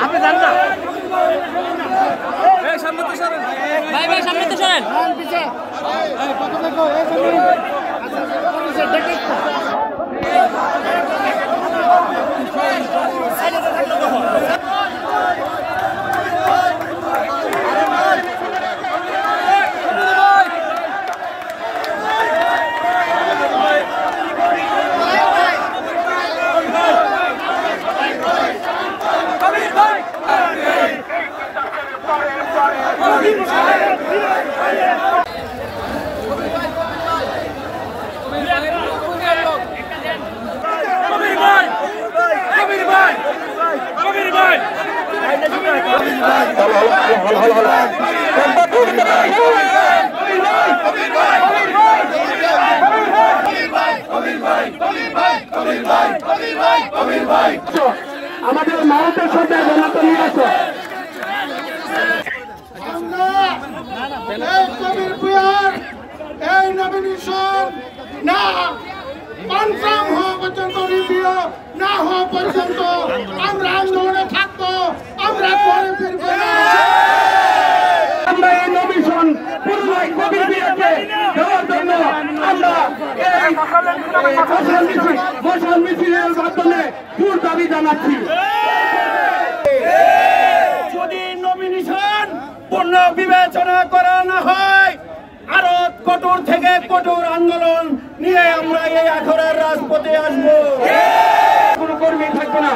আপনি জান না সামনে তো সরেন ভাই ভাই সামনে তো সরেন আমাদের ভারতের সাথে জানাতে নিয়ে আসো এই নমিনেশন না কনফার্ম হওয়া পর্যন্ত রিভিউ না হওয়া পর্যন্ত আমরা আন্দোলনে থাকবো আমরা পরে ফিরবো না আমরা এই নমিনেশন পুনরায় কবির বিয়েকে দেওয়ার জন্য আমরা এই মশাল মিছিলের মাধ্যমে জোর দাবি জানাচ্ছি যদি নমিনেশন পূর্ণ বিবেচনা করা না হয় আরো কঠোর থেকে কঠোর আন্দোলন নিয়ে আমরা এই আখড়ার রাজপথে আসবো কোনো কর্মী থাকবে না।